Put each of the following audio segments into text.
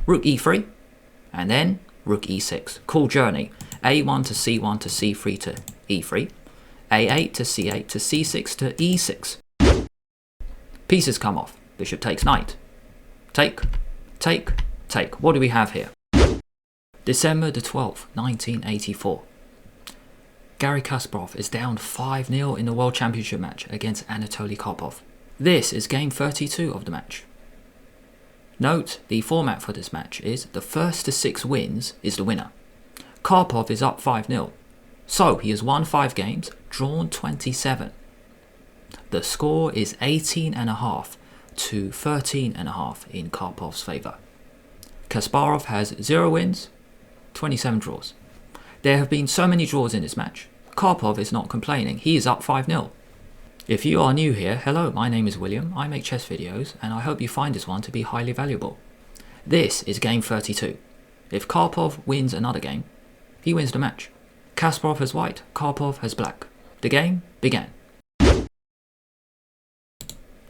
Rook e3, and then rook e6. Cool journey. a1 to c1 to c3 to e3. a8 to c8 to c6 to e6. Pieces come off. Bishop takes knight. Take, take, take. What do we have here? December the 12th, 1984. Garry Kasparov is down 5-0 in the World Championship match against Anatoly Karpov. This is game 32 of the match. Note, the format for this match is the first to 6 wins is the winner. Karpov is up 5-0, so he has won 5 games, drawn 27. The score is 18.5 to 13.5 in Karpov's favour. Kasparov has 0 wins, 27 draws. There have been so many draws in this match. Karpov is not complaining, he is up 5-0. If you are new here, hello, my name is William, I make chess videos, and I hope you find this one to be highly valuable. This is game 32. If Karpov wins another game, he wins the match. Kasparov has white, Karpov has black. The game began.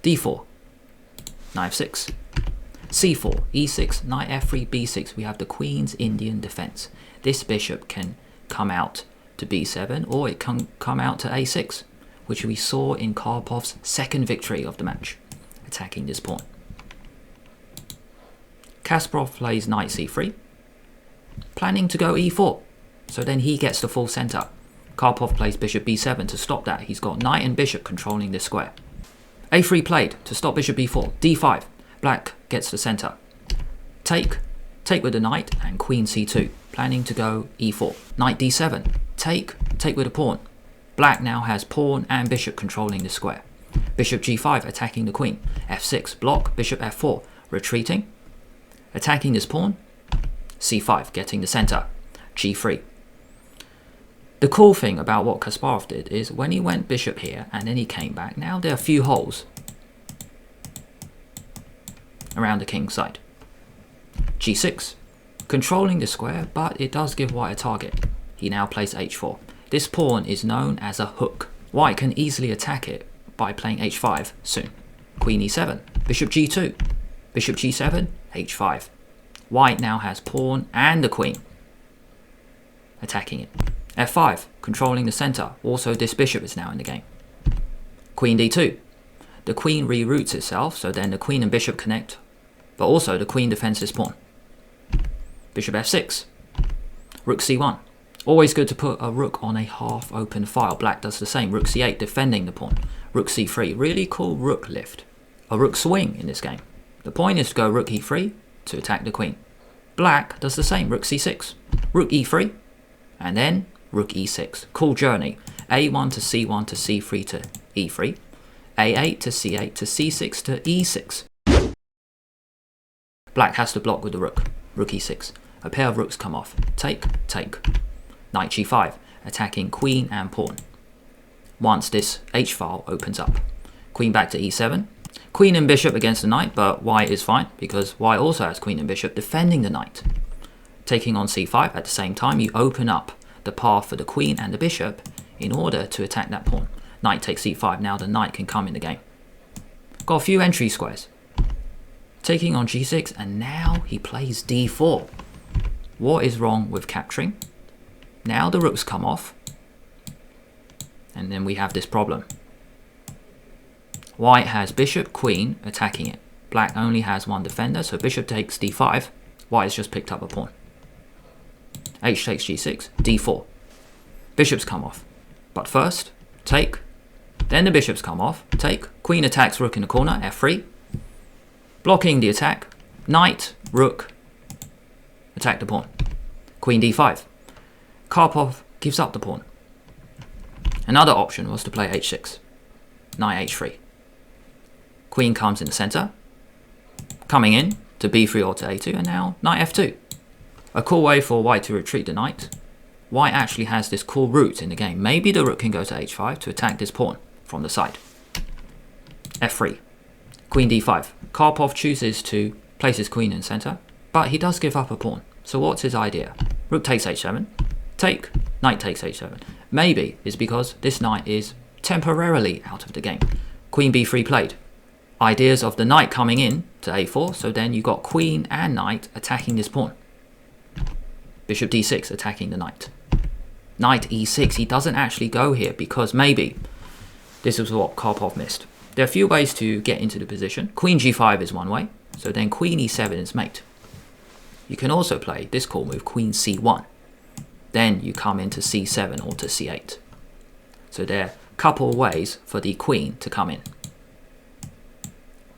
d4, knight f6, c4, e6, knight f3, b6. We have the Queen's Indian defense. This bishop can come out to b7 or it can come out to a6, which we saw in Karpov's second victory of the match, attacking this pawn. Kasparov plays knight c3, planning to go e4, so then he gets the full center. Karpov plays bishop b7 to stop that. He's got knight and bishop controlling this square. a3 played to stop bishop b4, d5, black gets the center. Take, take with the knight and queen c2, planning to go e4. Knight d7, take, take with the pawn. Black now has pawn and bishop controlling the square. Bishop g5 attacking the queen. f6 block, bishop f4 retreating. Attacking this pawn. c5 getting the center. g3. The cool thing about what Kasparov did is when he went bishop here and then he came back, now there are a few holes around the king's side. g6. Controlling the square, but it does give white a target. He now plays h4. This pawn is known as a hook. White can easily attack it by playing h5 soon. Queen e7, bishop g2, bishop g7, h5. White now has pawn and the queen attacking it. f5, controlling the center. Also, this bishop is now in the game. Queen d2. The queen reroutes itself, so then the queen and bishop connect, but also the queen defends this pawn. Bishop f6. Rook c1. Always good to put a rook on a half-open file. Black does the same. Rook c8, defending the pawn. Rook c3, really cool rook lift. A rook swing in this game. The point is to go rook e3 to attack the queen. Black does the same. Rook c6, rook e3, and then rook e6. Cool journey. a1 to c1 to c3 to e3. a8 to c8 to c6 to e6. Black has to block with the rook. Rook e6. A pair of rooks come off. Take, take. Knight g5, attacking queen and pawn. Once this h-file opens up. Queen back to e7. Queen and bishop against the knight, but white is fine because white also has queen and bishop defending the knight. Taking on c5, at the same time you open up the path for the queen and the bishop in order to attack that pawn. Knight takes c5, now the knight can come in the game. Got a few entry squares. Taking on g6, and now he plays d4. What is wrong with capturing? Now the rooks come off, and then we have this problem. White has bishop, queen attacking it. Black only has one defender, so bishop takes d5. White has just picked up a pawn. H takes g6, d4. Bishops come off, but first, take. Then the bishops come off, take. Queen attacks rook in the corner, f3. Blocking the attack. Knight, rook, attack the pawn. Queen d5. Karpov gives up the pawn. Another option was to play h6. Knight h3. Queen comes in the center, coming in to b3 or to a2, and now knight f2. A cool way for white to retreat the knight. White actually has this cool route in the game. Maybe the rook can go to h5 to attack this pawn from the side. f3. Queen d5. Karpov chooses to place his queen in center, but he does give up a pawn. So what's his idea? Rook takes h7. Take. Knight takes h7. Maybe it's because this knight is temporarily out of the game. Queen b3 played. Ideas of the knight coming in to a4, so then you got queen and knight attacking this pawn. Bishop d6 attacking the knight. Knight e6, he doesn't actually go here because maybe this is what Karpov missed. There are a few ways to get into the position. Queen g5 is one way, so then queen e7 is mate. You can also play this cool move, queen c1. Then you come into c7 or to c8. So there are a couple of ways for the queen to come in.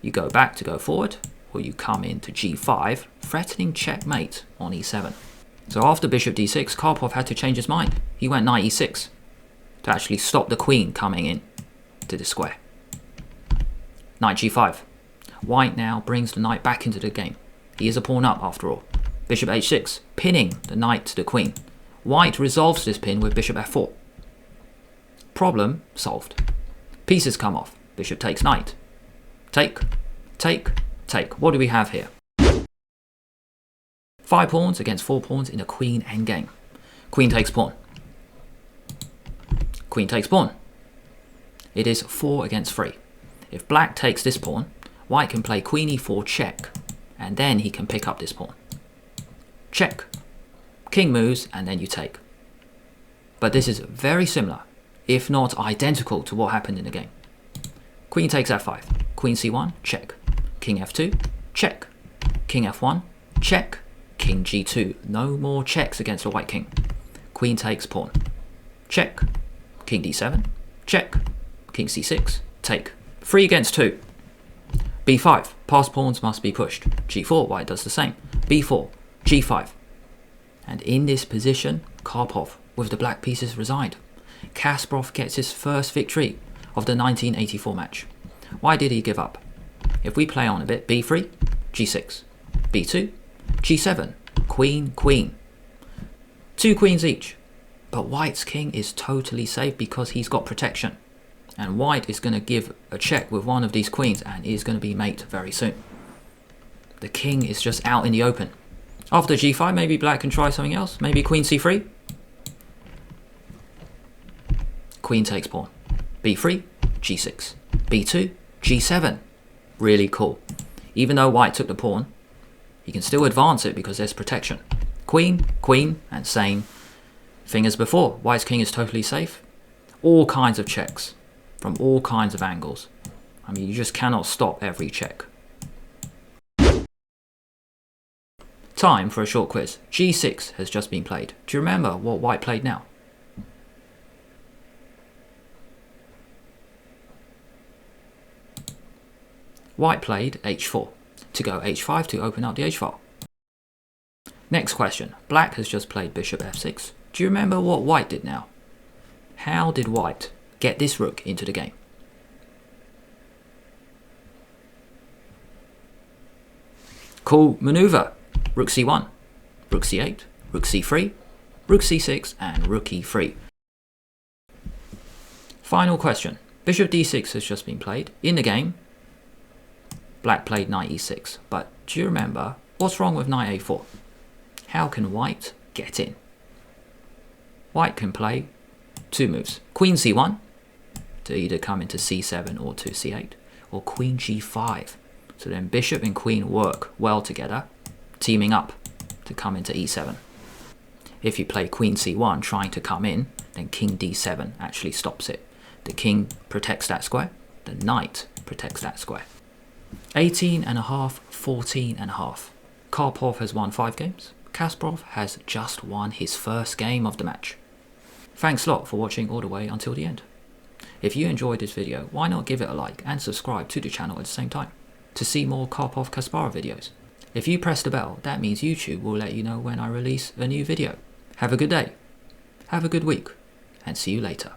You go back to go forward, or you come into g5, threatening checkmate on e7. So after bishop d6, Karpov had to change his mind. He went knight e6 to actually stop the queen coming in to the square. Knight g5. White now brings the knight back into the game. He is a pawn up after all. Bishop h6, pinning the knight to the queen. White resolves this pin with bishop f4. Problem solved. Pieces come off. Bishop takes knight. Take, take, take. What do we have here? 5 pawns against 4 pawns in a queen endgame. Queen takes pawn. Queen takes pawn. It is 4 against 3. If black takes this pawn, white can play queen e4 check, and then he can pick up this pawn. Check. King moves, and then you take. But this is very similar, if not identical to what happened in the game. Queen takes f5. Queen c1, check. King f2, check. King f1, check. King g2. No more checks against the white king. Queen takes pawn. Check. King d7, check. King c6, take. 3 against 2. b5. Past pawns must be pushed. g4. White does the same. b4. g5. And in this position, Karpov, with the black pieces, resigned. Kasparov gets his first victory of the 1984 match. Why did he give up? If we play on a bit, b3, g6, b2, g7, queen, queen. 2 queens each. But white's king is totally safe because he's got protection. And white is going to give a check with one of these queens and is going to be mate very soon. The king is just out in the open. After g5, maybe black can try something else. Maybe queen c3. Queen takes pawn. b3, g6, b2, g7. Really cool. Even though white took the pawn, he can still advance it because there's protection. Queen, queen, and same thing as before. White's king is totally safe. All kinds of checks from all kinds of angles. I mean, you just cannot stop every check. Time for a short quiz. g6 has just been played. Do you remember what white played now? White played h4 to go h5 to open up the h-file. Next question. Black has just played bishop f6. Do you remember what white did now? How did white get this rook into the game? Cool maneuver. Rook c1, rook c8, rook c3, rook c6, and rook e3. Final question. Bishop d6 has just been played. In the game, black played knight e6. But do you remember what's wrong with knight a4? How can white get in? White can play 2 moves. Queen c1 to either come into c7 or to c8, or queen g5. So then bishop and queen work well together, teaming up to come into e7. If you play queen c1 trying to come in, then king d7 actually stops it. The king protects that square, the knight protects that square. 18.5, 14.5. Karpov has won 5 games. Kasparov has just won his first game of the match. Thanks a lot for watching all the way until the end. If you enjoyed this video, why not give it a like and subscribe to the channel at the same time to see more Karpov-Kasparov videos. If you press the bell, that means YouTube will let you know when I release a new video. Have a good day, have a good week, and see you later.